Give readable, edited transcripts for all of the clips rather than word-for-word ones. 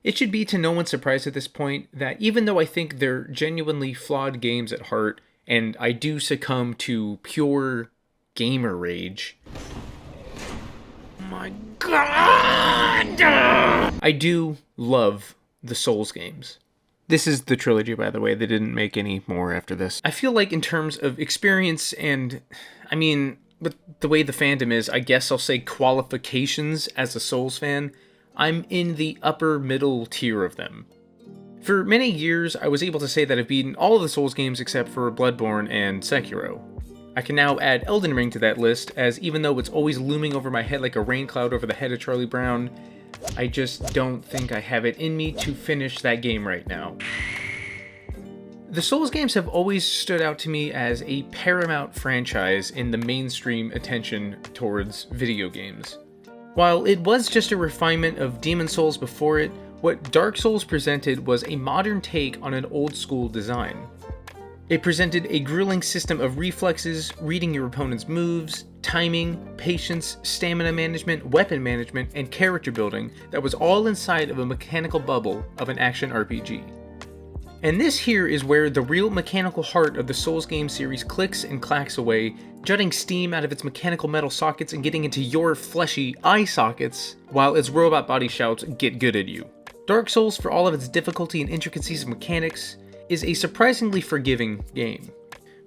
It should be to no one's surprise at this point that even though I think they're genuinely flawed games at heart, and I do succumb to pure gamer rage, my god! I do love the Souls games. This is the trilogy, by the way. They didn't make any more after this. I feel like in terms of experience and, with the way the fandom is, I guess I'll say qualifications as a Souls fan, I'm in the upper middle tier of them. For many years, I was able to say that I've beaten all of the Souls games except for Bloodborne and Sekiro. I can now add Elden Ring to that list, as even though it's always looming over my head like a rain cloud over the head of Charlie Brown, I just don't think I have it in me to finish that game right now. The Souls games have always stood out to me as a paramount franchise in the mainstream attention towards video games. While it was just a refinement of Demon Souls before it, what Dark Souls presented was a modern take on an old school design. It presented a grueling system of reflexes, reading your opponent's moves, timing, patience, stamina management, weapon management, and character building that was all inside of a mechanical bubble of an action RPG. And this here is where the real mechanical heart of the Souls game series clicks and clacks away, jutting steam out of its mechanical metal sockets and getting into your fleshy eye sockets, while its robot body shouts, "Get good at you." Dark Souls, for all of its difficulty and intricacies of mechanics, is a surprisingly forgiving game.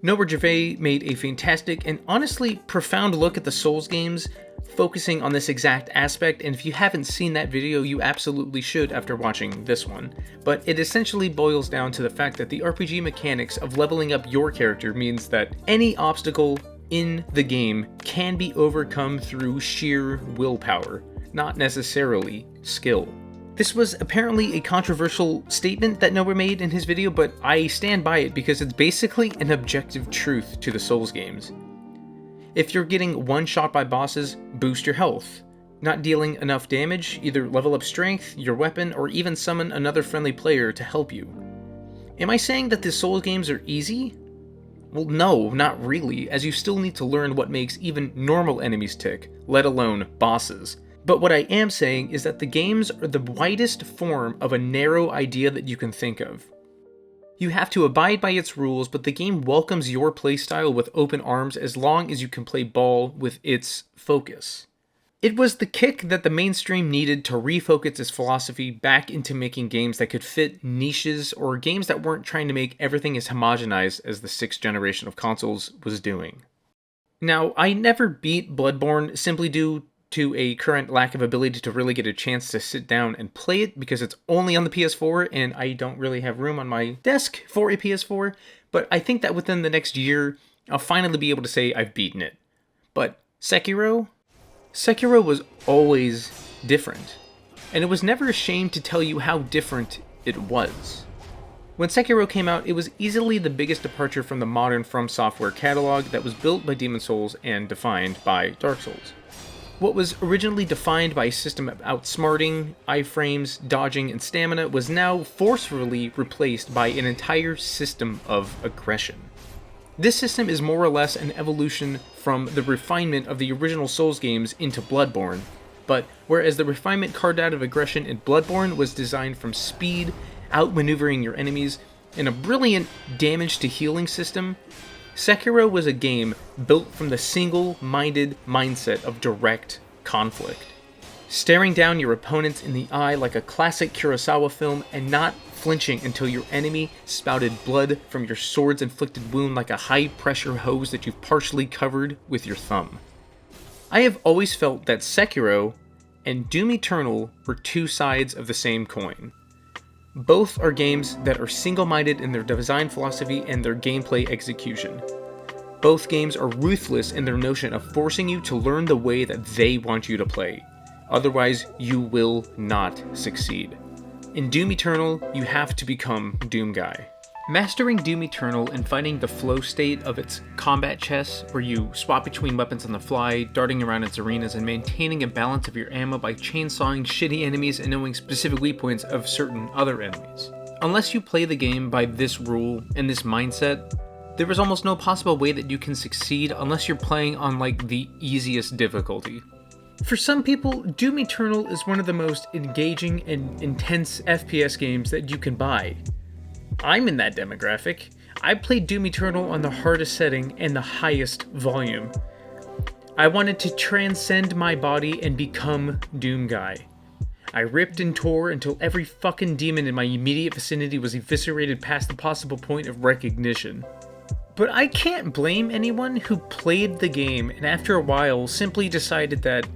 Noah Gervais made a fantastic and honestly profound look at the Souls games, focusing on this exact aspect, and if you haven't seen that video, you absolutely should after watching this one. But it essentially boils down to the fact that the RPG mechanics of leveling up your character means that any obstacle in the game can be overcome through sheer willpower, not necessarily skill. This was apparently a controversial statement that Noah made in his video, but I stand by it because it's basically an objective truth to the Souls games. If you're getting one shot by bosses, boost your health. Not dealing enough damage, either level up strength, your weapon, or even summon another friendly player to help you. Am I saying that the Souls games are easy? Well, no, not really, as you still need to learn what makes even normal enemies tick, let alone bosses. But what I am saying is that the games are the widest form of a narrow idea that you can think of. You have to abide by its rules, but the game welcomes your playstyle with open arms as long as you can play ball with its focus. It was the kick that the mainstream needed to refocus its philosophy back into making games that could fit niches or games that weren't trying to make everything as homogenized as the 6th generation of consoles was doing. Now, I never beat Bloodborne simply due to a current lack of ability to really get a chance to sit down and play it because it's only on the PS4 and I don't really have room on my desk for a PS4, but I think that within the next year, I'll finally be able to say I've beaten it. But Sekiro was always different, and it was never ashamed to tell you how different it was. When Sekiro came out, it was easily the biggest departure from the modern FromSoftware catalog that was built by Demon Souls and defined by Dark Souls. What was originally defined by a system of outsmarting, iframes, dodging, and stamina was now forcefully replaced by an entire system of aggression. This system is more or less an evolution from the refinement of the original Souls games into Bloodborne, but whereas the refinement carved out of aggression in Bloodborne was designed from speed, outmaneuvering your enemies, and a brilliant damage to healing system, Sekiro was a game built from the single-minded mindset of direct conflict. Staring down your opponents in the eye like a classic Kurosawa film and not flinching until your enemy spouted blood from your sword's inflicted wound like a high-pressure hose that you've partially covered with your thumb. I have always felt that Sekiro and Doom Eternal were two sides of the same coin. Both are games that are single-minded in their design philosophy and their gameplay execution. Both games are ruthless in their notion of forcing you to learn the way that they want you to play. Otherwise, you will not succeed. In Doom Eternal, you have to become Doom Guy. Mastering Doom Eternal and finding the flow state of its combat chess, where you swap between weapons on the fly, darting around its arenas, and maintaining a balance of your ammo by chainsawing shitty enemies and knowing specific weak points of certain other enemies. Unless you play the game by this rule and this mindset, there is almost no possible way that you can succeed unless you're playing on like the easiest difficulty. For some people, Doom Eternal is one of the most engaging and intense FPS games that you can buy. I'm in that demographic. I played Doom Eternal on the hardest setting and the highest volume. I wanted to transcend my body and become Doom Guy. I ripped and tore until every fucking demon in my immediate vicinity was eviscerated past the possible point of recognition. But I can't blame anyone who played the game and after a while simply decided that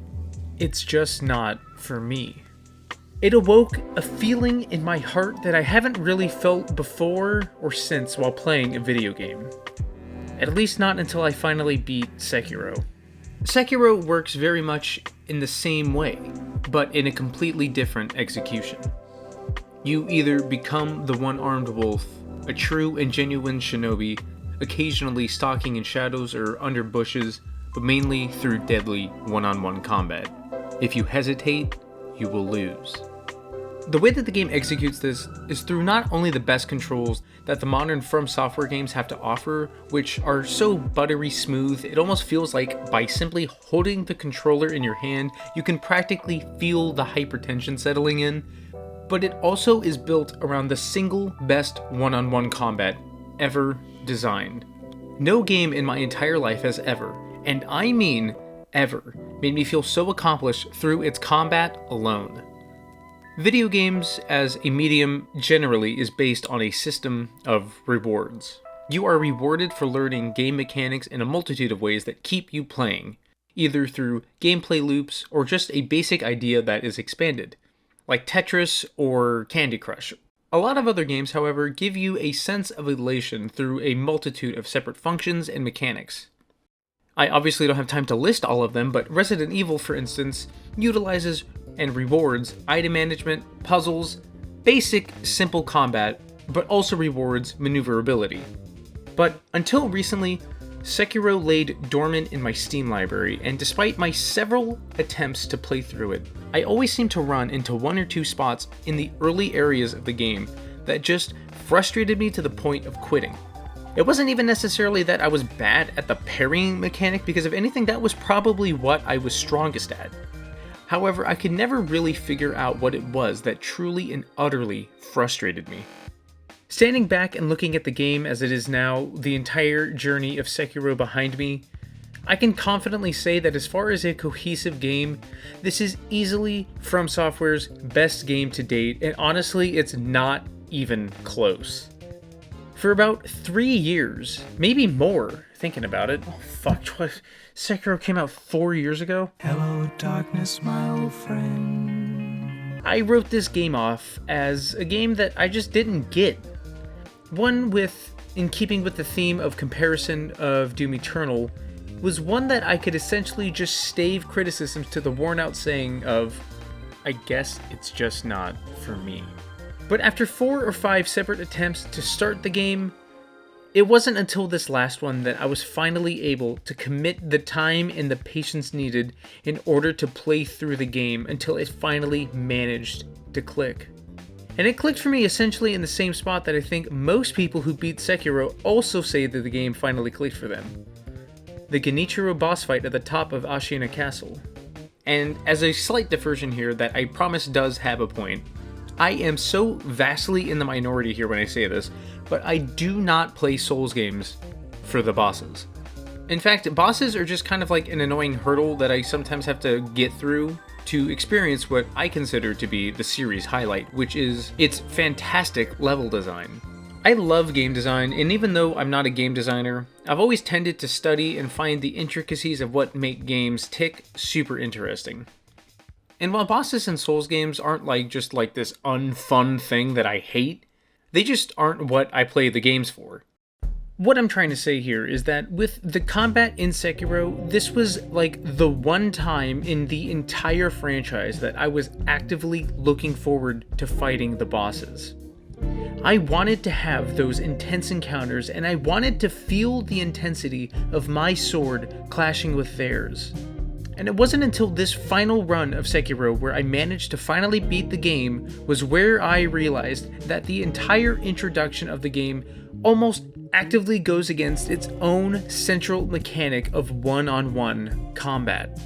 it's just not for me. It awoke a feeling in my heart that I haven't really felt before or since while playing a video game. At least not until I finally beat Sekiro. Sekiro works very much in the same way, but in a completely different execution. You either become the one-armed wolf, a true and genuine shinobi, occasionally stalking in shadows or under bushes, but mainly through deadly one-on-one combat. If you hesitate, you will lose. The way that the game executes this is through not only the best controls that the modern FromSoftware games have to offer, which are so buttery smooth, it almost feels like by simply holding the controller in your hand, you can practically feel the hypertension settling in, but it also is built around the single best one-on-one combat ever designed. No game in my entire life has ever, and I mean ever, made me feel so accomplished through its combat alone. Video games as a medium generally is based on a system of rewards. You are rewarded for learning game mechanics in a multitude of ways that keep you playing, either through gameplay loops or just a basic idea that is expanded, like Tetris or Candy Crush. A lot of other games, however, give you a sense of elation through a multitude of separate functions and mechanics. I obviously don't have time to list all of them, but Resident Evil, for instance, utilizes and rewards item management, puzzles, basic, simple combat, but also rewards maneuverability. But until recently, Sekiro laid dormant in my Steam library, and despite my several attempts to play through it, I always seemed to run into one or two spots in the early areas of the game that just frustrated me to the point of quitting. It wasn't even necessarily that I was bad at the parrying mechanic, because if anything, that was probably what I was strongest at. However, I could never really figure out what it was that truly and utterly frustrated me. Standing back and looking at the game as it is now, the entire journey of Sekiro behind me, I can confidently say that as far as a cohesive game, this is easily FromSoftware's best game to date, and honestly, it's not even close. For about 3 years, maybe more, thinking about it. Oh fuck, Sekiro came out 4 years ago? Hello darkness, my old friend. I wrote this game off as a game that I just didn't get. One with, in keeping with the theme of comparison of Doom Eternal, was one that I could essentially just stave criticisms to the worn out saying of, I guess it's just not for me. But after 4 or 5 separate attempts to start the game, it wasn't until this last one that I was finally able to commit the time and the patience needed in order to play through the game until it finally managed to click. And it clicked for me essentially in the same spot that I think most people who beat Sekiro also say that the game finally clicked for them. The Genichiro boss fight at the top of Ashina Castle. And as a slight diversion here that I promise does have a point, I am so vastly in the minority here when I say this, but I do not play Souls games for the bosses. In fact, bosses are just kind of like an annoying hurdle that I sometimes have to get through to experience what I consider to be the series highlight, which is its fantastic level design. I love game design, and even though I'm not a game designer, I've always tended to study and find the intricacies of what make games tick super interesting. And while bosses in Souls games aren't just like this unfun thing that I hate, they just aren't what I play the games for. What I'm trying to say here is that with the combat in Sekiro, this was like the one time in the entire franchise that I was actively looking forward to fighting the bosses. I wanted to have those intense encounters, and I wanted to feel the intensity of my sword clashing with theirs. And it wasn't until this final run of Sekiro where I managed to finally beat the game was where I realized that the entire introduction of the game almost actively goes against its own central mechanic of one-on-one combat.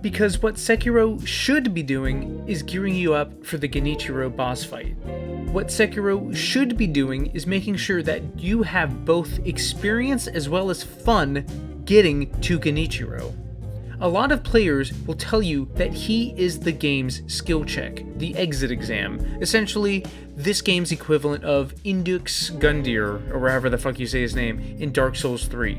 Because what Sekiro should be doing is gearing you up for the Genichiro boss fight. What Sekiro should be doing is making sure that you have both experience as well as fun getting to Genichiro. A lot of players will tell you that he is the game's skill check, the exit exam, essentially this game's equivalent of Indux Gundyr, or however the fuck you say his name, in Dark Souls 3.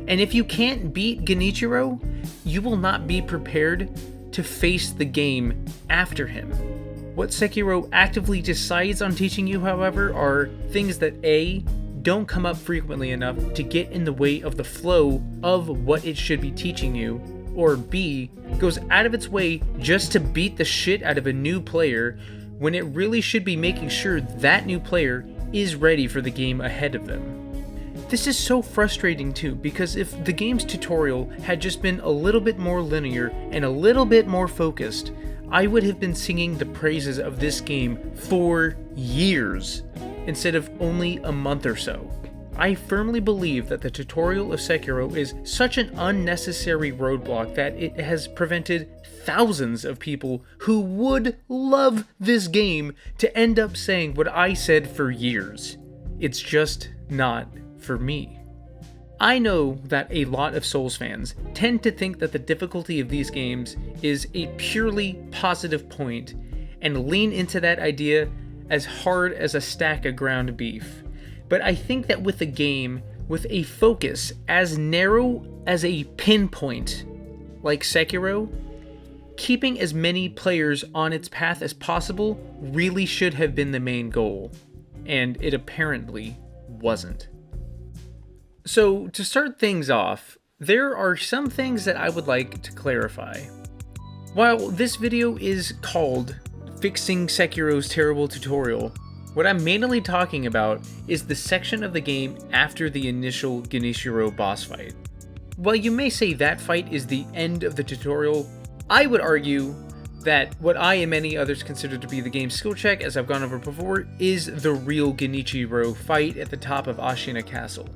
And if you can't beat Genichiro, you will not be prepared to face the game after him. What Sekiro actively decides on teaching you, however, are things that A, don't come up frequently enough to get in the way of the flow of what it should be teaching you, or B, goes out of its way just to beat the shit out of a new player when it really should be making sure that new player is ready for the game ahead of them. This is so frustrating too, because if the game's tutorial had just been a little bit more linear and a little bit more focused, I would have been singing the praises of this game for years, instead of only a month or so. I firmly believe that the tutorial of Sekiro is such an unnecessary roadblock that it has prevented thousands of people who would love this game to end up saying what I said for years. It's just not for me. I know that a lot of Souls fans tend to think that the difficulty of these games is a purely positive point and lean into that idea as hard as a stack of ground beef. But I think that with a game with a focus as narrow as a pinpoint, like Sekiro, keeping as many players on its path as possible really should have been the main goal, and it apparently wasn't. So, to start things off, there are some things that I would like to clarify. While this video is called Fixing Sekiro's Terrible Tutorial, what I'm mainly talking about is the section of the game after the initial Genichiro boss fight. While you may say that fight is the end of the tutorial, I would argue that what I and many others consider to be the game's skill check, as I've gone over before, is the real Genichiro fight at the top of Ashina Castle.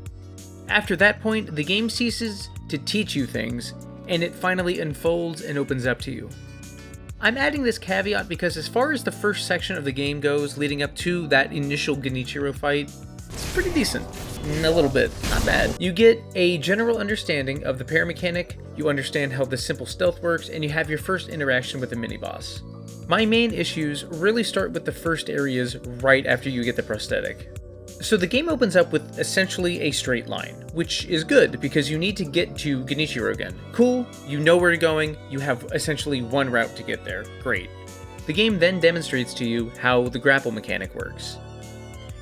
After that point, the game ceases to teach you things, and it finally unfolds and opens up to you. I'm adding this caveat because as far as the first section of the game goes leading up to that initial Genichiro fight, it's pretty decent. A little bit, not bad. You get a general understanding of the parry mechanic, you understand how the simple stealth works, and you have your first interaction with the mini-boss. My main issues really start with the first areas right after you get the prosthetic. So the game opens up with essentially a straight line, which is good because you need to get to Genichiro again. Cool, you know where you're going, you have essentially one route to get there. Great. The game then demonstrates to you how the grapple mechanic works.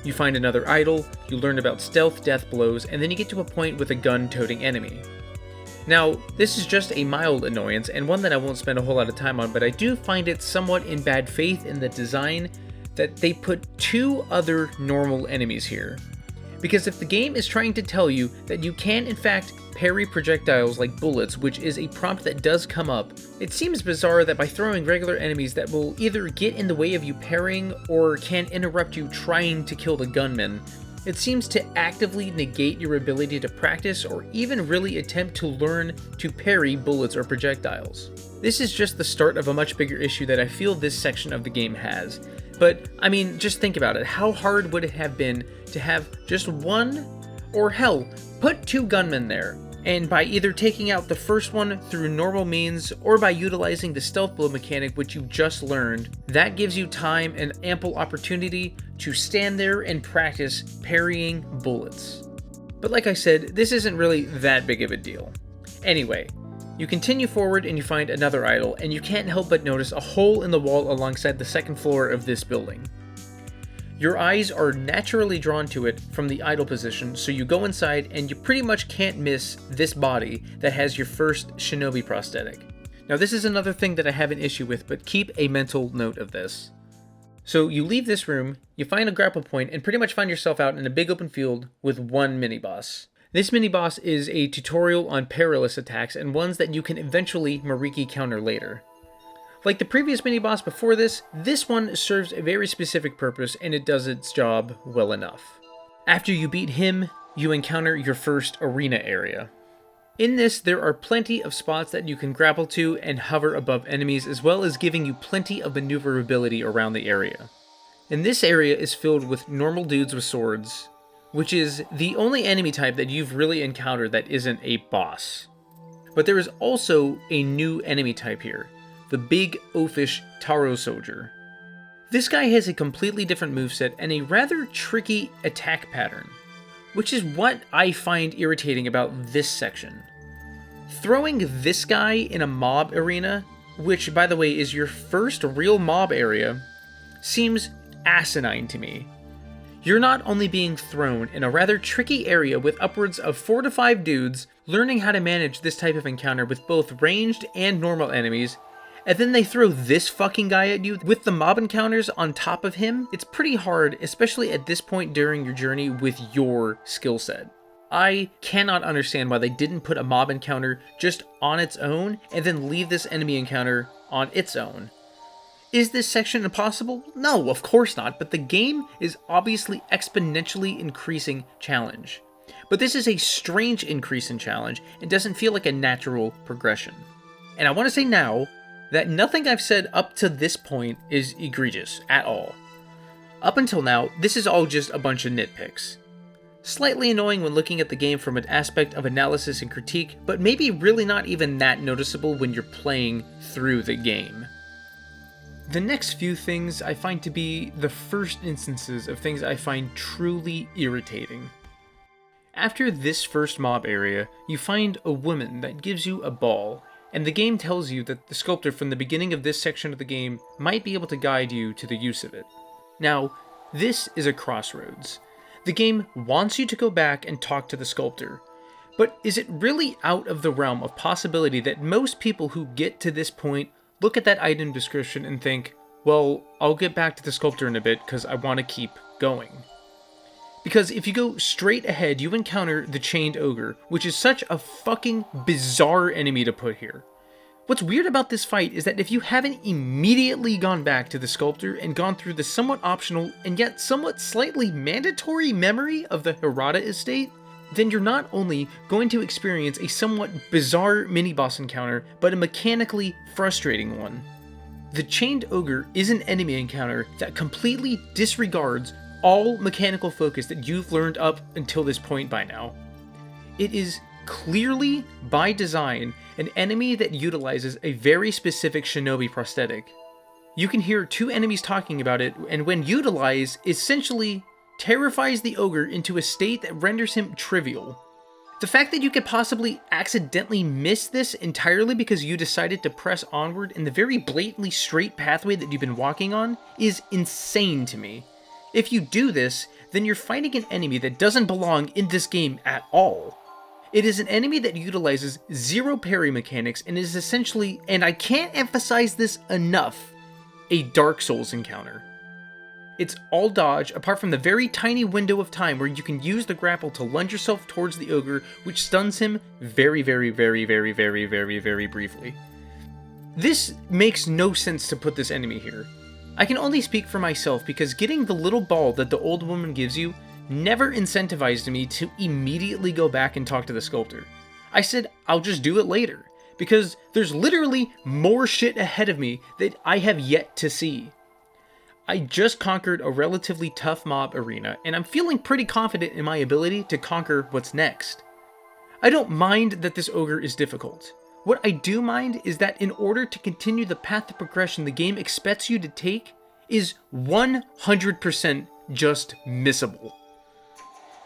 You find another idol, you learn about stealth death blows, and then you get to a point with a gun-toting enemy. Now, this is just a mild annoyance, and one that I won't spend a whole lot of time on, but I do find it somewhat in bad faith in the design that they put two other normal enemies here. Because if the game is trying to tell you that you can in fact parry projectiles like bullets, which is a prompt that does come up, it seems bizarre that by throwing regular enemies that will either get in the way of you parrying or can interrupt you trying to kill the gunman, it seems to actively negate your ability to practice or even really attempt to learn to parry bullets or projectiles. This is just the start of a much bigger issue that I feel this section of the game has. But, I mean, just think about it. How hard would it have been to have just one, or hell, put two gunmen there, and by either taking out the first one through normal means, or by utilizing the stealth blow mechanic which you just learned, that gives you time and ample opportunity to stand there and practice parrying bullets. But like I said, this isn't really that big of a deal. Anyway, you continue forward and you find another idol, and you can't help but notice a hole in the wall alongside the second floor of this building. Your eyes are naturally drawn to it from the idol position, so you go inside and you pretty much can't miss this body that has your first shinobi prosthetic. Now this is another thing that I have an issue with, but keep a mental note of this. So you leave this room, you find a grapple point, and pretty much find yourself out in a big open field with one mini-boss. This mini-boss is a tutorial on perilous attacks and ones that you can eventually Mariki counter later. Like the previous mini-boss before this one serves a very specific purpose and it does its job well enough. After you beat him, you encounter your first arena area. In this, there are plenty of spots that you can grapple to and hover above enemies, as well as giving you plenty of maneuverability around the area. And this area is filled with normal dudes with swords, which is the only enemy type that you've really encountered that isn't a boss. But there is also a new enemy type here, the big oafish Taro soldier. This guy has a completely different moveset and a rather tricky attack pattern, which is what I find irritating about this section. Throwing this guy in a mob arena, which by the way is your first real mob area, seems asinine to me. You're not only being thrown in a rather tricky area with upwards of 4 to 5 dudes, learning how to manage this type of encounter with both ranged and normal enemies, and then they throw this fucking guy at you with the mob encounters on top of him. It's pretty hard, especially at this point during your journey with your skill set. I cannot understand why they didn't put a mob encounter just on its own and then leave this enemy encounter on its own. Is this section impossible? No, of course not, but the game is obviously exponentially increasing challenge. But this is a strange increase in challenge and doesn't feel like a natural progression. And I want to say now that nothing I've said up to this point is egregious at all. Up until now, this is all just a bunch of nitpicks. Slightly annoying when looking at the game from an aspect of analysis and critique, but maybe really not even that noticeable when you're playing through the game. The next few things I find to be the first instances of things I find truly irritating. After this first mob area, you find a woman that gives you a ball, and the game tells you that the sculptor from the beginning of this section of the game might be able to guide you to the use of it. Now, this is a crossroads. The game wants you to go back and talk to the sculptor, but is it really out of the realm of possibility that most people who get to this point look at that item description and think, well, I'll get back to the sculptor in a bit because I want to keep going? Because if you go straight ahead, you encounter the Chained Ogre, which is such a fucking bizarre enemy to put here. What's weird about this fight is that if you haven't immediately gone back to the sculptor and gone through the somewhat optional and yet somewhat slightly mandatory memory of the Hirata estate, then you're not only going to experience a somewhat bizarre mini-boss encounter, but a mechanically frustrating one. The Chained Ogre is an enemy encounter that completely disregards all mechanical focus that you've learned up until this point by now. It is clearly, by design, an enemy that utilizes a very specific shinobi prosthetic. You can hear 2 enemies talking about it, and when utilized, essentially terrifies the ogre into a state that renders him trivial. The fact that you could possibly accidentally miss this entirely because you decided to press onward in the very blatantly straight pathway that you've been walking on is insane to me. If you do this, then you're fighting an enemy that doesn't belong in this game at all. It is an enemy that utilizes 0 parry mechanics and is essentially, and I can't emphasize this enough, a Dark Souls encounter. It's all dodge, apart from the very tiny window of time where you can use the grapple to lunge yourself towards the ogre, which stuns him very briefly. This makes no sense to put this enemy here. I can only speak for myself because getting the little ball that the old woman gives you never incentivized me to immediately go back and talk to the sculptor. I said I'll just do it later, because there's literally more shit ahead of me that I have yet to see. I just conquered a relatively tough mob arena, and I'm feeling pretty confident in my ability to conquer what's next. I don't mind that this ogre is difficult. What I do mind is that in order to continue the path of progression the game expects you to take is 100% just missable.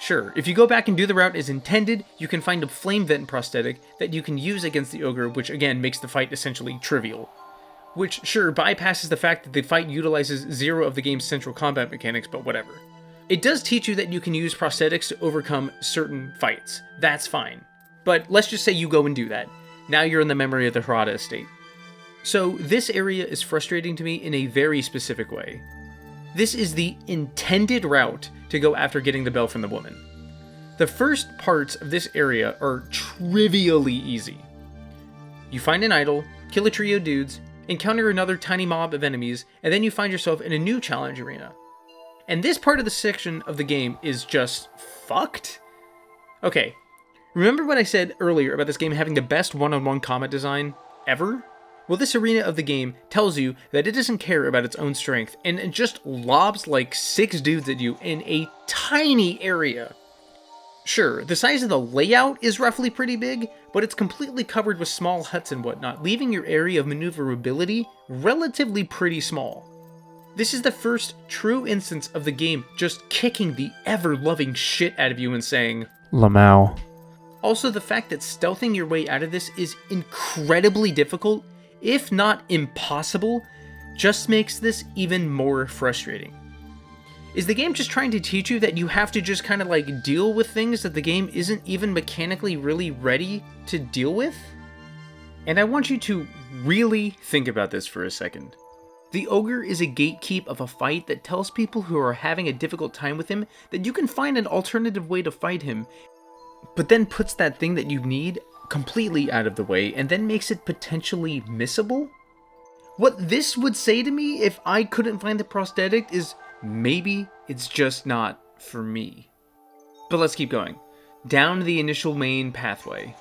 Sure, if you go back and do the route as intended, you can find a flame vent prosthetic that you can use against the ogre, which again makes the fight essentially trivial. Which, sure, bypasses the fact that the fight utilizes 0 of the game's central combat mechanics, but whatever. It does teach you that you can use prosthetics to overcome certain fights. That's fine. But let's just say you go and do that. Now you're in the memory of the Hirata estate. So this area is frustrating to me in a very specific way. This is the intended route to go after getting the bell from the woman. The first parts of this area are trivially easy. You find an idol, kill a trio of dudes, encounter another tiny mob of enemies, and then you find yourself in a new challenge arena. And this part of the section of the game is just fucked. Okay, Remember what I said earlier about this game having the best one-on-one combat design ever? Well, this arena of the game tells you that it doesn't care about its own strength, and it just lobs like 6 dudes at you in a tiny area. Sure, the size of the layout is roughly pretty big, but it's completely covered with small huts and whatnot, leaving your area of maneuverability relatively pretty small. This is the first true instance of the game just kicking the ever-loving shit out of you and saying, Lamau. Also, the fact that stealthing your way out of this is incredibly difficult, if not impossible, just makes this even more frustrating. Is the game just trying to teach you that you have to just kind of like deal with things that the game isn't even mechanically really ready to deal with? And I want you to really think about this for a second. The Ogre is a gatekeep of a fight that tells people who are having a difficult time with him that you can find an alternative way to fight him, but then puts that thing that you need completely out of the way and then makes it potentially missable? What this would say to me if I couldn't find the prosthetic is maybe it's just not for me. But let's keep going. Down the initial main pathway.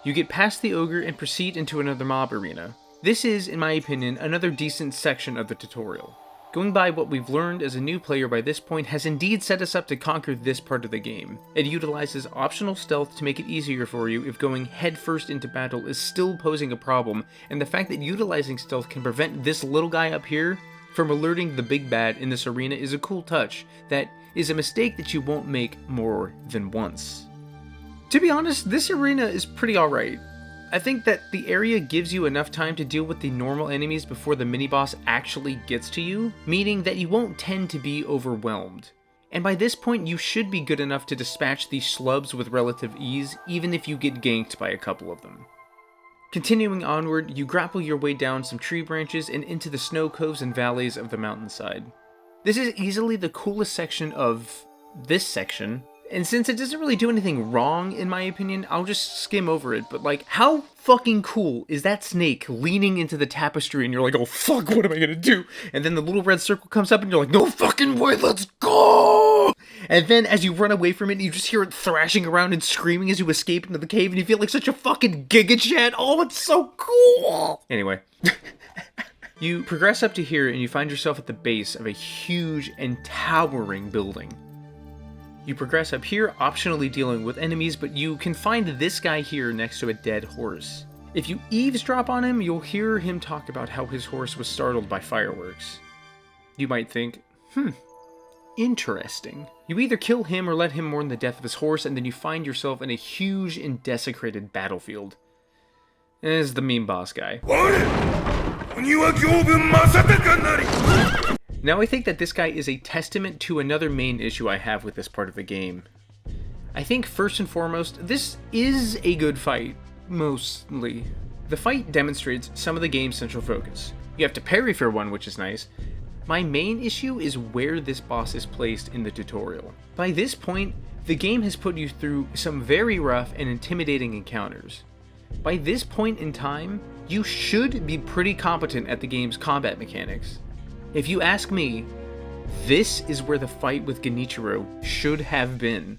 You get past the Ogre and proceed into another mob arena. This is, in my opinion, another decent section of the tutorial. Going by what we've learned as a new player by this point has indeed set us up to conquer this part of the game. It utilizes optional stealth to make it easier for you if going headfirst into battle is still posing a problem, and the fact that utilizing stealth can prevent this little guy up here from alerting the big bad in this arena is a cool touch that is a mistake that you won't make more than once. To be honest, this arena is pretty alright. I think that the area gives you enough time to deal with the normal enemies before the mini-boss actually gets to you, meaning that you won't tend to be overwhelmed. And by this point, you should be good enough to dispatch these schlubs with relative ease, even if you get ganked by a couple of them. Continuing onward, you grapple your way down some tree branches and into the snow coves and valleys of the mountainside. This is easily the coolest section of this section, and since it doesn't really do anything wrong, in my opinion, I'll just skim over it, but like, how fucking cool is that snake leaning into the tapestry and you're like, oh fuck, what am I gonna do? And then the little red circle comes up and you're like, no fucking way, let's go! And then as you run away from it, you just hear it thrashing around and screaming as you escape into the cave and you feel like such a fucking Giga Chad. Oh, it's so cool! Anyway. You progress up to here and you find yourself at the base of a huge and towering building. You progress up here, optionally dealing with enemies, but you can find this guy here next to a dead horse. If you eavesdrop on him, you'll hear him talk about how his horse was startled by fireworks. You might think, interesting. You either kill him or let him mourn the death of his horse, and then you find yourself in a huge and desecrated battlefield. As the meme boss guy. Now I think that this guy is a testament to another main issue I have with this part of the game. I think first and foremost, this is a good fight, mostly. The fight demonstrates some of the game's central focus. You have to parry for one, which is nice. My main issue is where this boss is placed in the tutorial. By this point, the game has put you through some very rough and intimidating encounters. By this point in time, you should be pretty competent at the game's combat mechanics. If you ask me, this is where the fight with Genichiro should have been.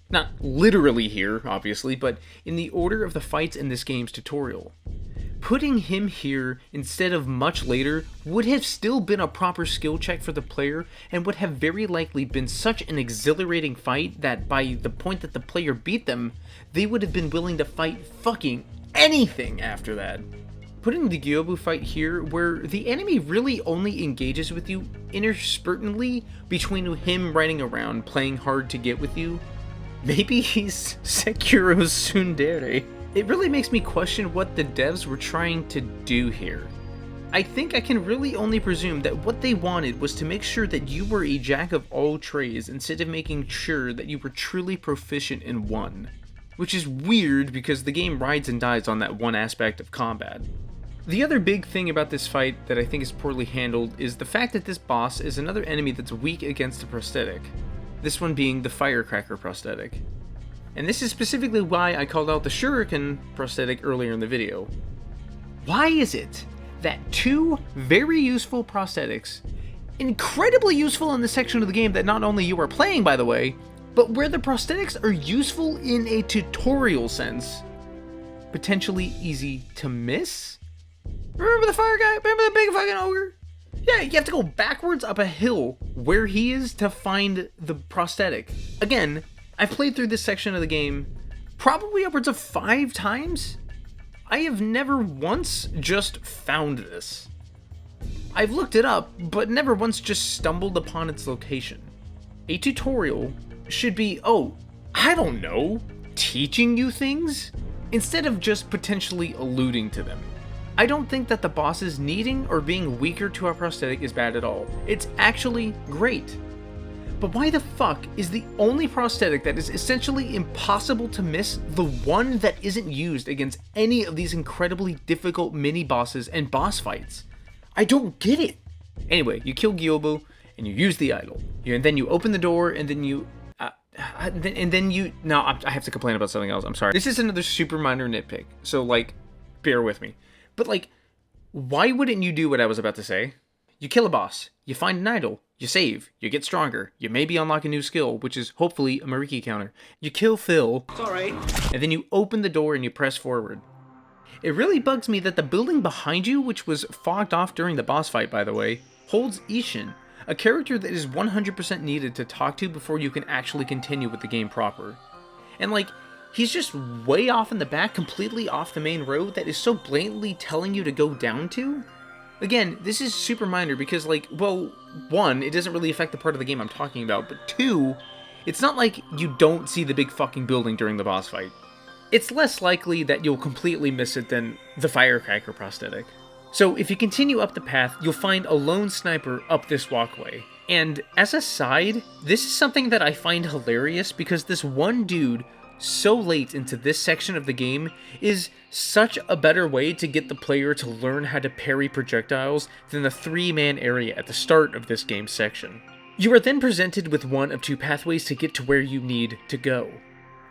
Not literally here, obviously, but in the order of the fights in this game's tutorial. Putting him here instead of much later would have still been a proper skill check for the player and would have very likely been such an exhilarating fight that by the point that the player beat them, they would have been willing to fight fucking anything after that. Putting the Gyobu fight here, where the enemy really only engages with you interspertantly between him running around playing hard to get with you, maybe he's Sekiro's tsundere. It really makes me question what the devs were trying to do here. I think I can really only presume that what they wanted was to make sure that you were a jack of all trades instead of making sure that you were truly proficient in one. Which is weird because the game rides and dies on that one aspect of combat. The other big thing about this fight that I think is poorly handled is the fact that this boss is another enemy that's weak against the prosthetic. This one being the firecracker prosthetic. And this is specifically why I called out the shuriken prosthetic earlier in the video. Why is it that two very useful prosthetics, incredibly useful in the section of the game that not only you are playing by the way, But where the prosthetics are useful in a tutorial sense, potentially easy to miss? Remember the fire guy? Remember the big fucking ogre? Yeah, you have to go backwards up a hill where he is to find the prosthetic. Again, I've played through this section of the game probably upwards of 5 times. I have never once just found this. I've looked it up, but never once just stumbled upon its location. A tutorial should be, I don't know, teaching you things, instead of just potentially alluding to them. I don't think that the bosses needing or being weaker to our prosthetic is bad at all. It's actually great. But why the fuck is the only prosthetic that is essentially impossible to miss the one that isn't used against any of these incredibly difficult mini-bosses and boss fights? I don't get it. Anyway, you kill Gyobu and you use the idol. And then you open the door and then you... No, I have to complain about something else. I'm sorry. This is another super minor nitpick, so, bear with me. But, why wouldn't you do what I was about to say? You kill a boss, you find an idol, you save, you get stronger, you maybe unlock a new skill, which is hopefully a Mariki counter. You kill Phil, it's alright, and then you open the door and you press forward. It really bugs me that the building behind you, which was fogged off during the boss fight, by the way, holds Ishin, a character that is 100% needed to talk to before you can actually continue with the game proper. And, he's just way off in the back, completely off the main road that is so blatantly telling you to go down to. Again, this is super minor because, one, it doesn't really affect the part of the game I'm talking about, but two, it's not like you don't see the big fucking building during the boss fight. It's less likely that you'll completely miss it than the firecracker prosthetic. So if you continue up the path, you'll find a lone sniper up this walkway. And as a side, this is something that I find hilarious because this one dude so late into this section of the game is such a better way to get the player to learn how to parry projectiles than the 3-man area at the start of this game's section. You are then presented with one of 2 pathways to get to where you need to go.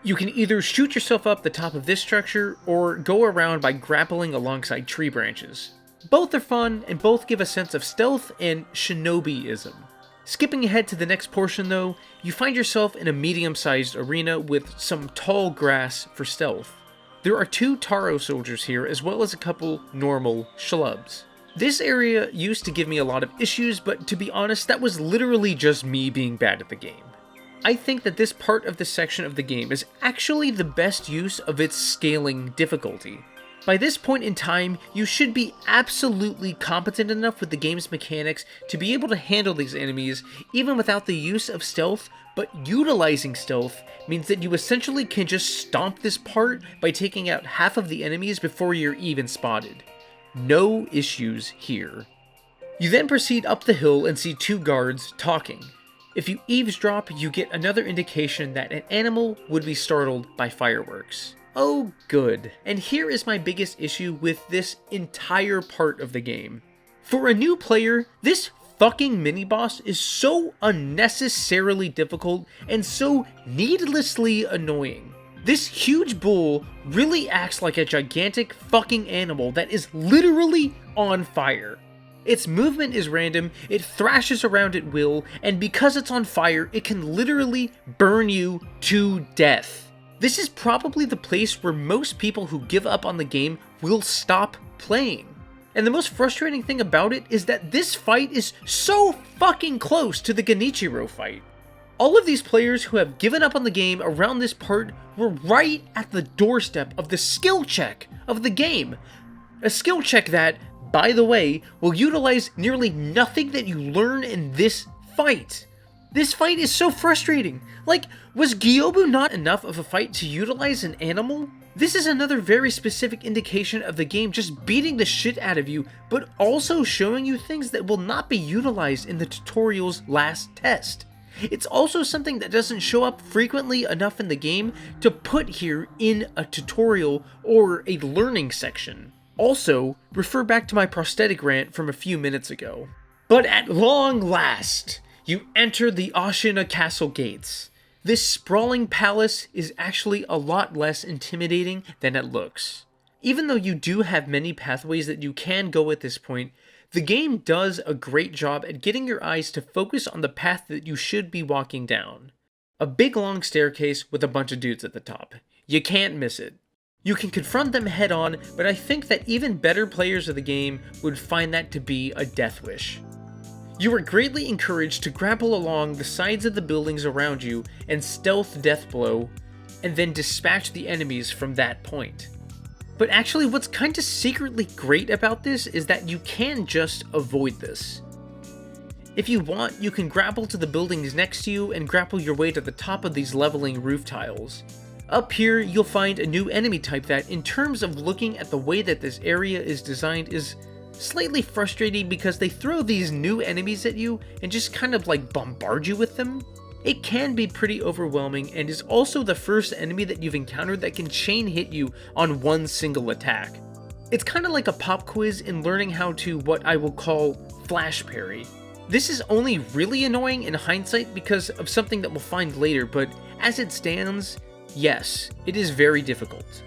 You can either shoot yourself up the top of this structure or go around by grappling alongside tree branches. Both are fun and both give a sense of stealth and shinobi-ism. Skipping ahead to the next portion though, you find yourself in a medium-sized arena with some tall grass for stealth. There are 2 Taro soldiers here as well as a couple normal schlubs. This area used to give me a lot of issues, but to be honest, that was literally just me being bad at the game. I think that this part of the section of the game is actually the best use of its scaling difficulty. By this point in time, you should be absolutely competent enough with the game's mechanics to be able to handle these enemies even without the use of stealth, but utilizing stealth means that you essentially can just stomp this part by taking out half of the enemies before you're even spotted. No issues here. You then proceed up the hill and see 2 guards talking. If you eavesdrop, you get another indication that an animal would be startled by fireworks. Oh, good. And here is my biggest issue with this entire part of the game. For a new player, this fucking mini-boss is so unnecessarily difficult and so needlessly annoying. This huge bull really acts like a gigantic fucking animal that is literally on fire. Its movement is random, it thrashes around at will, and because it's on fire, it can literally burn you to death. This is probably the place where most people who give up on the game will stop playing. And the most frustrating thing about it is that this fight is so fucking close to the Genichiro fight. All of these players who have given up on the game around this part were right at the doorstep of the skill check of the game. A skill check that, by the way, will utilize nearly nothing that you learn in this fight. This fight is so frustrating. Was Gyobu not enough of a fight to utilize an animal? This is another very specific indication of the game just beating the shit out of you, but also showing you things that will not be utilized in the tutorial's last test. It's also something that doesn't show up frequently enough in the game to put here in a tutorial or a learning section. Also, refer back to my prosthetic rant from a few minutes ago. But at long last, you enter the Ashina Castle gates. This sprawling palace is actually a lot less intimidating than it looks. Even though you do have many pathways that you can go at this point, the game does a great job at getting your eyes to focus on the path that you should be walking down. A big long staircase with a bunch of dudes at the top. You can't miss it. You can confront them head on, but I think that even better players of the game would find that to be a death wish. You are greatly encouraged to grapple along the sides of the buildings around you and stealth death blow, and then dispatch the enemies from that point. But actually, what's kinda secretly great about this is that you can just avoid this. If you want, you can grapple to the buildings next to you and grapple your way to the top of these leveling roof tiles. Up here, you'll find a new enemy type that, in terms of looking at the way that this area is designed, is slightly frustrating because they throw these new enemies at you and just kind of like bombard you with them. It can be pretty overwhelming and is also the first enemy that you've encountered that can chain hit you on one single attack. It's kind of like a pop quiz in learning how to what I will call flash parry. This is only really annoying in hindsight because of something that we'll find later, but as it stands, yes, it is very difficult.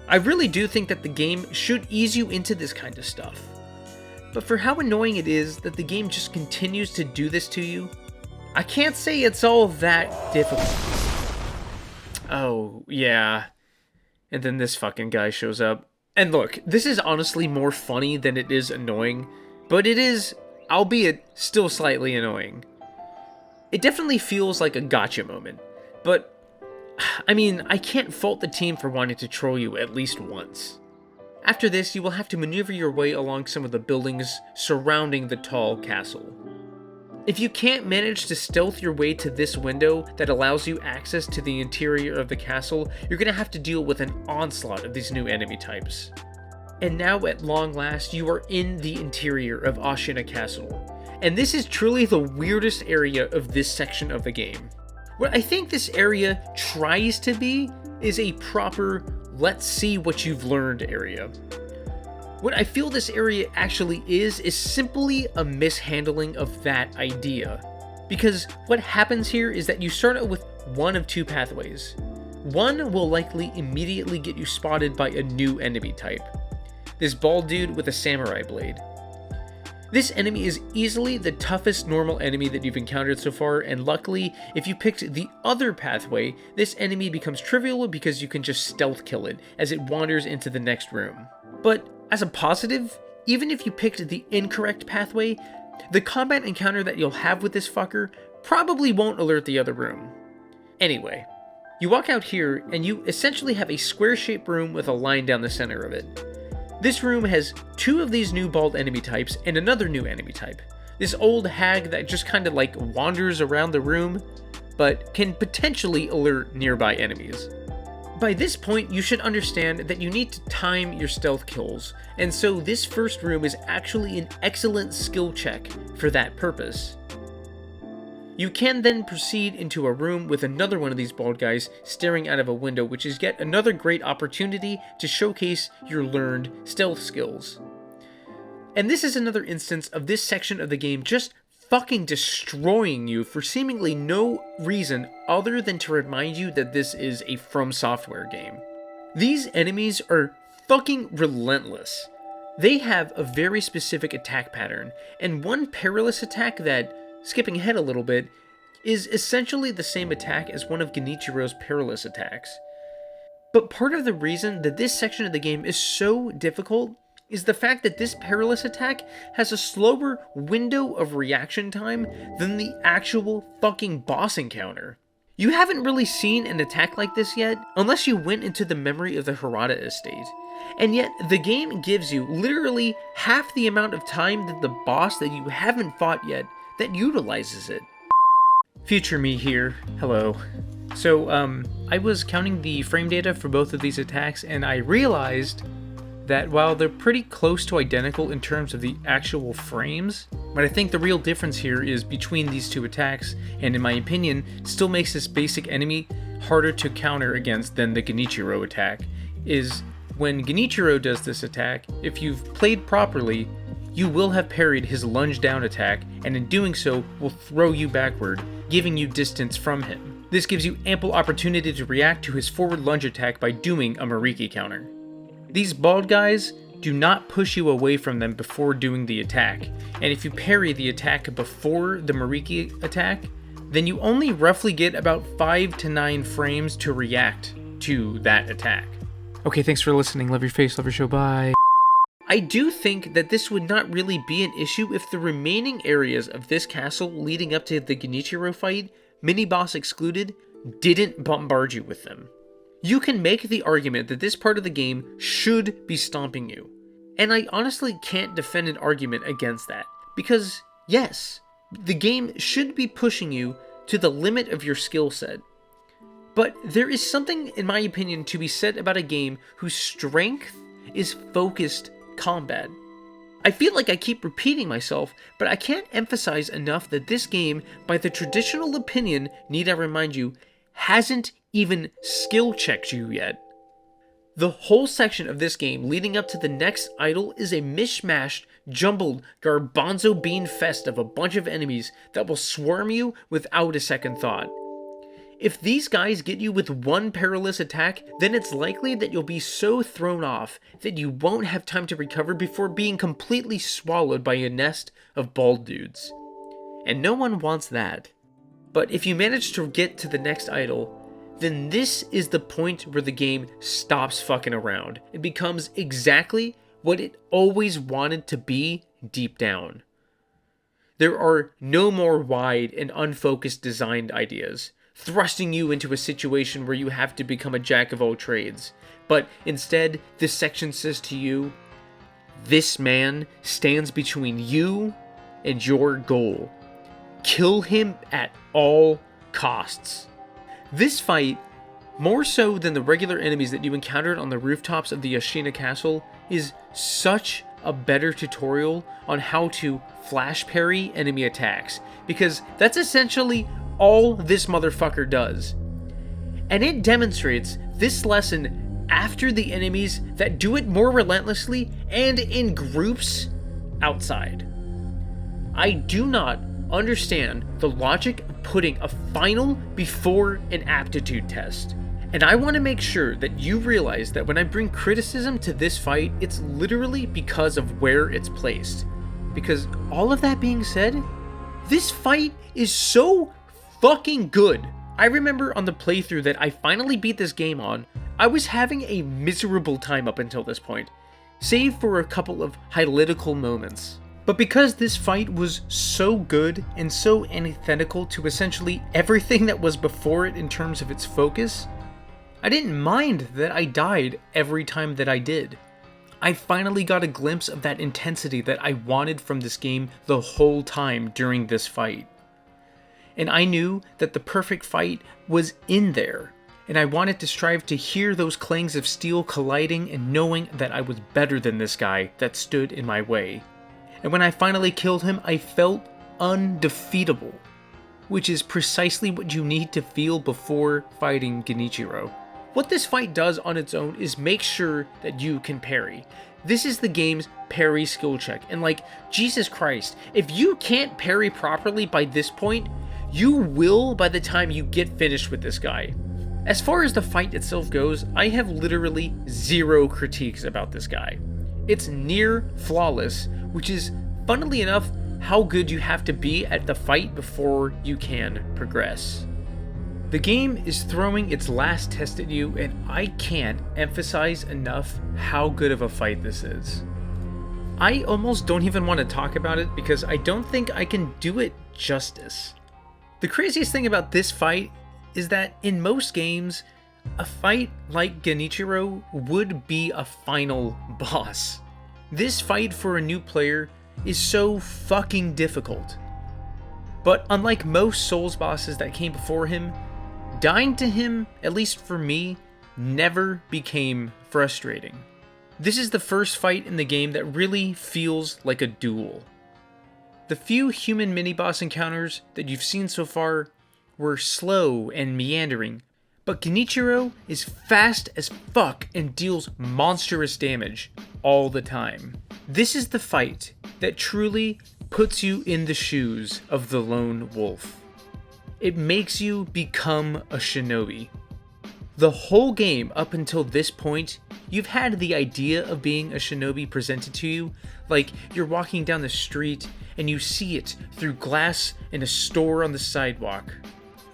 I really do think that the game should ease you into this kind of stuff. But for how annoying it is that the game just continues to do this to you, I can't say it's all that difficult. Oh, yeah. And then this fucking guy shows up. And look, this is honestly more funny than it is annoying, but it is, albeit still slightly annoying. It definitely feels like a gotcha moment, but I mean, I can't fault the team for wanting to troll you at least once. After this, you will have to maneuver your way along some of the buildings surrounding the tall castle. If you can't manage to stealth your way to this window that allows you access to the interior of the castle, you're going to have to deal with an onslaught of these new enemy types. And now at long last, you are in the interior of Ashina Castle. And this is truly the weirdest area of this section of the game. What I think this area tries to be is a proper let's see what you've learned area. What I feel this area actually is simply a mishandling of that idea. Because what happens here is that you start out with one of two pathways. One will likely immediately get you spotted by a new enemy type. This bald dude with a samurai blade. This enemy is easily the toughest normal enemy that you've encountered so far, and luckily, if you picked the other pathway, this enemy becomes trivial because you can just stealth kill it as it wanders into the next room. But as a positive, even if you picked the incorrect pathway, the combat encounter that you'll have with this fucker probably won't alert the other room. Anyway, you walk out here and you essentially have a square-shaped room with a line down the center of it. This room has two of these new bald enemy types and another new enemy type. This old hag that just kind of like wanders around the room, but can potentially alert nearby enemies. By this point, you should understand that you need to time your stealth kills, and so this first room is actually an excellent skill check for that purpose. You can then proceed into a room with another one of these bald guys staring out of a window, which is yet another great opportunity to showcase your learned stealth skills. And this is another instance of this section of the game just fucking destroying you for seemingly no reason other than to remind you that this is a FromSoftware game. These enemies are fucking relentless. They have a very specific attack pattern, and one perilous attack that, skipping ahead a little bit, is essentially the same attack as one of Genichiro's perilous attacks. But part of the reason that this section of the game is so difficult is the fact that this perilous attack has a slower window of reaction time than the actual fucking boss encounter. You haven't really seen an attack like this yet, unless you went into the memory of the Harada estate. And yet, the game gives you literally half the amount of time that the boss that you haven't fought yet that utilizes it. Future me here. Hello. So, I was counting the frame data for both of these attacks, and I realized that while they're pretty close to identical in terms of the actual frames, but I think the real difference here is between these two attacks, and in my opinion, still makes this basic enemy harder to counter against than the Genichiro attack, is when Genichiro does this attack, if you've played properly, you will have parried his lunge down attack, and in doing so, will throw you backward, giving you distance from him. This gives you ample opportunity to react to his forward lunge attack by doing a Mariki counter. These bald guys do not push you away from them before doing the attack, and if you parry the attack before the Mariki attack, then you only roughly get about 5 to 9 frames to react to that attack. Okay, thanks for listening. Love your face, love your show, bye. I do think that this would not really be an issue if the remaining areas of this castle leading up to the Genichiro fight, mini-boss excluded, didn't bombard you with them. You can make the argument that this part of the game should be stomping you. And I honestly can't defend an argument against that. Because, yes, the game should be pushing you to the limit of your skill set. But there is something, in my opinion, to be said about a game whose strength is focused combat. I feel like I keep repeating myself, but I can't emphasize enough that this game, by the traditional opinion, need I remind you, hasn't even skill checked you yet. The whole section of this game leading up to the next idol is a mishmashed, jumbled, garbanzo bean fest of a bunch of enemies that will swarm you without a second thought. If these guys get you with one perilous attack, then it's likely that you'll be so thrown off that you won't have time to recover before being completely swallowed by a nest of bald dudes. And no one wants that. But if you manage to get to the next idol, then this is the point where the game stops fucking around and becomes exactly what it always wanted to be deep down. There are no more wide and unfocused designed ideas, thrusting you into a situation where you have to become a jack of all trades. But instead, this section says to you, this man stands between you and your goal. Kill him at all costs. This fight, more so than the regular enemies that you encountered on the rooftops of the Yoshina Castle, is such a better tutorial on how to flash parry enemy attacks, because that's essentially all this motherfucker does. And it demonstrates this lesson after the enemies that do it more relentlessly and in groups outside. I do not understand the logic of putting a final before an aptitude test. And I want to make sure that you realize that when I bring criticism to this fight, it's literally because of where it's placed. Because all of that being said, this fight is so fucking good. I remember on the playthrough that I finally beat this game on, I was having a miserable time up until this point, save for a couple of highlightical moments. But because this fight was so good and so antithetical to essentially everything that was before it in terms of its focus, I didn't mind that I died every time that I did. I finally got a glimpse of that intensity that I wanted from this game the whole time during this fight. And I knew that the perfect fight was in there, and I wanted to strive to hear those clangs of steel colliding and knowing that I was better than this guy that stood in my way. And when I finally killed him, I felt undefeatable, which is precisely what you need to feel before fighting Genichiro. What this fight does on its own is make sure that you can parry. This is the game's parry skill check, and like, Jesus Christ, if you can't parry properly by this point, you will by the time you get finished with this guy. As far as the fight itself goes, I have literally zero critiques about this guy. It's near flawless, which is, funnily enough, how good you have to be at the fight before you can progress. The game is throwing its last test at you, and I can't emphasize enough how good of a fight this is. I almost don't even want to talk about it because I don't think I can do it justice. The craziest thing about this fight is that in most games, a fight like Genichiro would be a final boss. This fight for a new player is so fucking difficult. But unlike most Souls bosses that came before him, dying to him, at least for me, never became frustrating. This is the first fight in the game that really feels like a duel. The few human mini-boss encounters that you've seen so far were slow and meandering, but Genichiro is fast as fuck and deals monstrous damage all the time. This is the fight that truly puts you in the shoes of the lone wolf. It makes you become a shinobi. The whole game up until this point, You've had the idea of being a shinobi presented to you, like you're walking down the street and you see it through glass in a store on the sidewalk.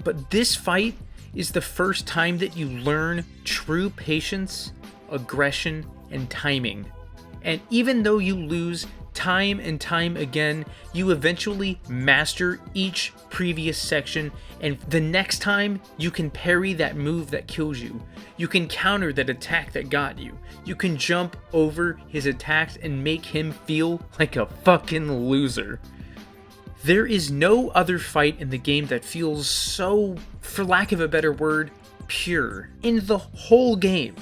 But this fight is the first time that you learn true patience, aggression, and timing. And even though you lose time and time again, you eventually master each previous section, and the next time you can parry that move that kills you. You can counter that attack that got you. You can jump over his attacks and make him feel like a fucking loser. There is no other fight in the game that feels so, for lack of a better word, pure in the whole game.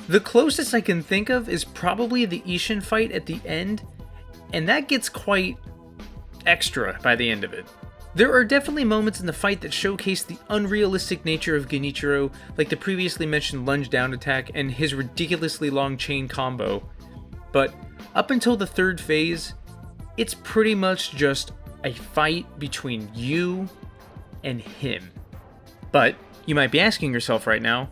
The closest I can think of is probably the Ishin fight at the end, and that gets quite extra by the end of it. There are definitely moments in the fight that showcase the unrealistic nature of Genichiro, like the previously mentioned lunge down attack and his ridiculously long chain combo, but up until the third phase, it's pretty much just a fight between you and him. But you might be asking yourself right now,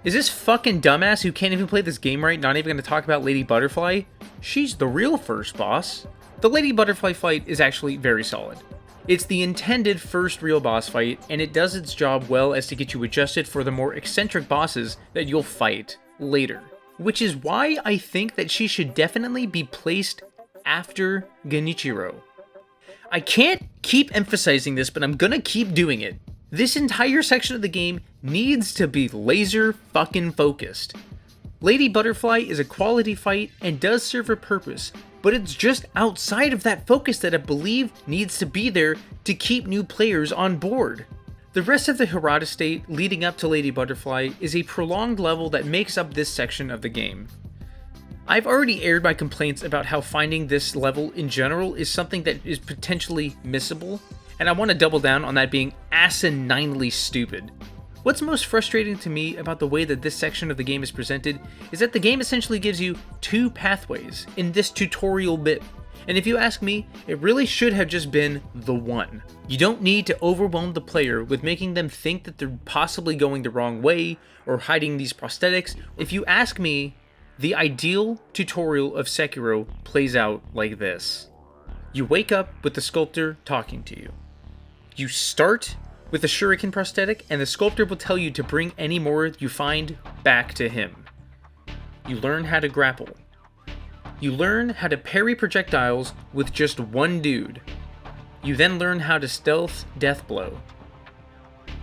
is this fucking dumbass who can't even play this game right not even going to talk about Lady Butterfly? She's the real first boss. The Lady Butterfly fight is actually very solid. It's the intended first real boss fight, and it does its job well as to get you adjusted for the more eccentric bosses that you'll fight later. Which is why I think that she should definitely be placed after Genichiro. I can't keep emphasizing this, but I'm gonna keep doing it. This entire section of the game needs to be laser fucking focused. Lady Butterfly is a quality fight and does serve a purpose, but it's just outside of that focus that I believe needs to be there to keep new players on board. The rest of the Hirata state leading up to Lady Butterfly is a prolonged level that makes up this section of the game. I've already aired my complaints about how finding this level in general is something that is potentially missable, and I want to double down on that being asininely stupid. What's most frustrating to me about the way that this section of the game is presented is that the game essentially gives you two pathways in this tutorial bit. And if you ask me, it really should have just been the one. You don't need to overwhelm the player with making them think that they're possibly going the wrong way or hiding these prosthetics. If you ask me, the ideal tutorial of Sekiro plays out like this. You wake up with the sculptor talking to you. You start with the shuriken prosthetic, and the sculptor will tell you to bring any more you find back to him. You learn how to grapple. You learn how to parry projectiles with just one dude. You then learn how to stealth death blow.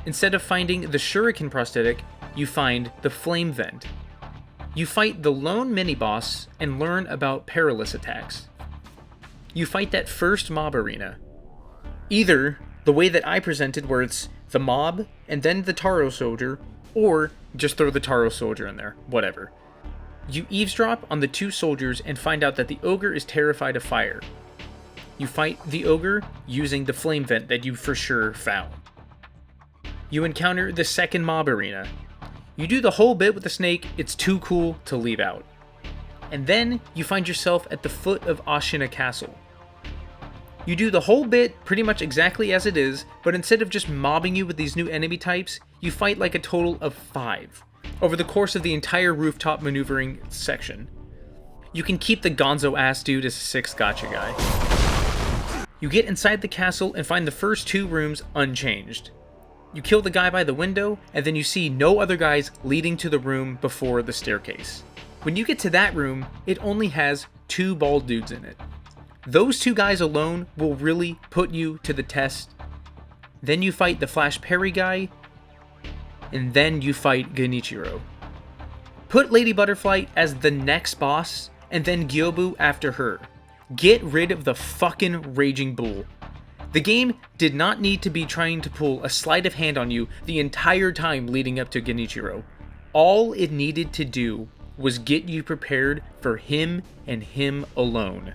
Instead of finding the shuriken prosthetic, you find the flame vent. You fight the lone mini-boss and learn about perilous attacks. You fight that first mob arena. Either the way that I presented, where it's the mob and then the Taro soldier, or just throw the Taro soldier in there, whatever. You eavesdrop on the two soldiers and find out that the ogre is terrified of fire. You fight the ogre using the flame vent that you for sure found. You encounter the second mob arena. You do the whole bit with the snake, it's too cool to leave out. And then you find yourself at the foot of Ashina Castle. You do the whole bit pretty much exactly as it is, but instead of just mobbing you with these new enemy types, you fight like a total of 5 over the course of the entire rooftop maneuvering section. You can keep the gonzo ass dude as a 6th gotcha guy. You get inside the castle and find the first 2 rooms unchanged. You kill the guy by the window, and then you see no other guys leading to the room before the staircase. When you get to that room, it only has 2 bald dudes in it. Those 2 guys alone will really put you to the test. Then you fight the flash parry guy, and then you fight Genichiro. Put Lady Butterfly as the next boss, and then Gyobu after her. Get rid of the fucking Raging Bull. The game did not need to be trying to pull a sleight of hand on you the entire time leading up to Genichiro. All it needed to do was get you prepared for him and him alone.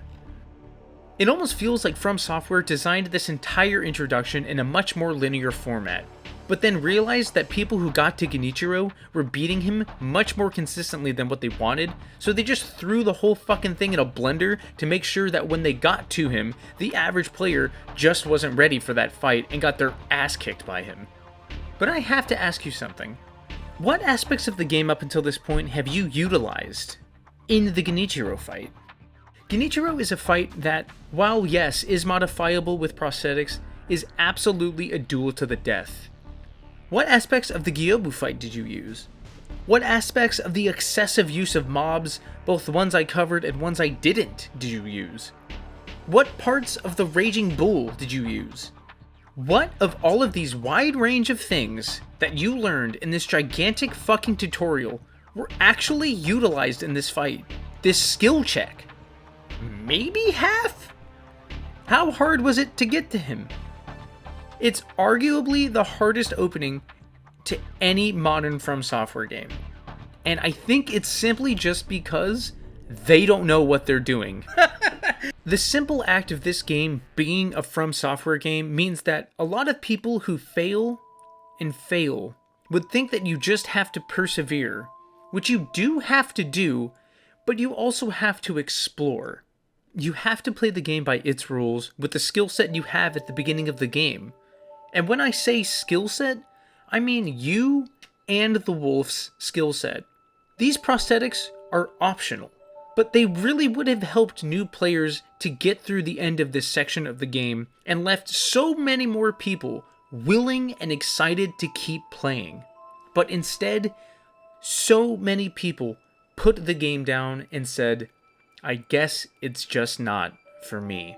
It almost feels like FromSoftware designed this entire introduction in a much more linear format, but then realized that people who got to Genichiro were beating him much more consistently than what they wanted, so they just threw the whole fucking thing in a blender to make sure that when they got to him, the average player just wasn't ready for that fight and got their ass kicked by him. But I have to ask you something. What aspects of the game up until this point have you utilized in the Genichiro fight? Genichiro is a fight that, while yes, is modifiable with prosthetics, is absolutely a duel to the death. What aspects of the Gyobu fight did you use? What aspects of the excessive use of mobs, both the ones I covered and ones I didn't, did you use? What parts of the Raging Bull did you use? What of all of these wide range of things that you learned in this gigantic fucking tutorial were actually utilized in this fight? This skill check? Maybe half? How hard was it to get to him? It's arguably the hardest opening to any modern FromSoftware game. And I think it's simply just because they don't know what they're doing. The simple act of this game being a FromSoftware game means that a lot of people who fail and fail would think that you just have to persevere, which you do have to do, but you also have to explore. You have to play the game by its rules with the skill set you have at the beginning of the game. And when I say skill set, I mean you and the wolf's skill set. These prosthetics are optional, but they really would have helped new players to get through the end of this section of the game and left so many more people willing and excited to keep playing. But instead, so many people put the game down and said, I guess it's just not for me.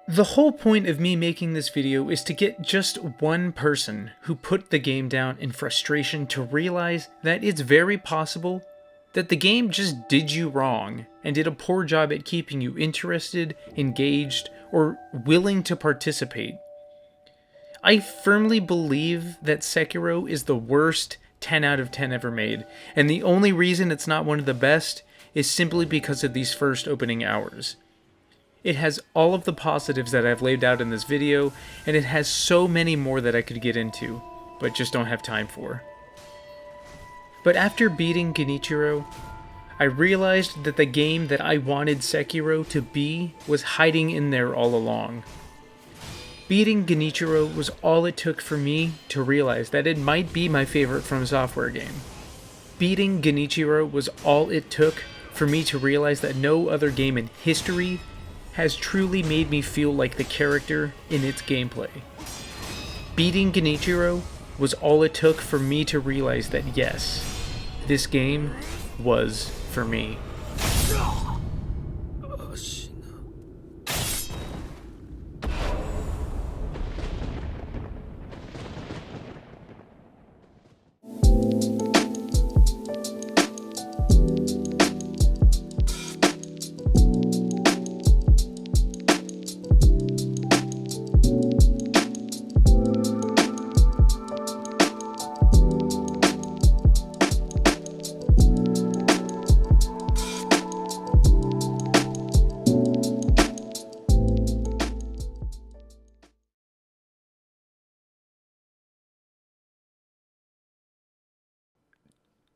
The whole point of me making this video is to get just one person who put the game down in frustration to realize that it's very possible that the game just did you wrong and did a poor job at keeping you interested, engaged, or willing to participate. I firmly believe that Sekiro is the worst 10 out of 10 ever made, and the only reason it's not one of the best is simply because of these first opening hours. It has all of the positives that I've laid out in this video, and it has so many more that I could get into, but just don't have time for. But after beating Genichiro, I realized that the game that I wanted Sekiro to be was hiding in there all along. Beating Genichiro was all it took for me to realize that it might be my favorite FromSoftware game. Beating Genichiro was all it took for me to realize that no other game in history has truly made me feel like the character in its gameplay. Beating Genichiro was all it took for me to realize that yes, this game was for me.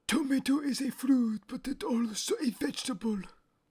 Tomato is a fruit, but it's also a vegetable.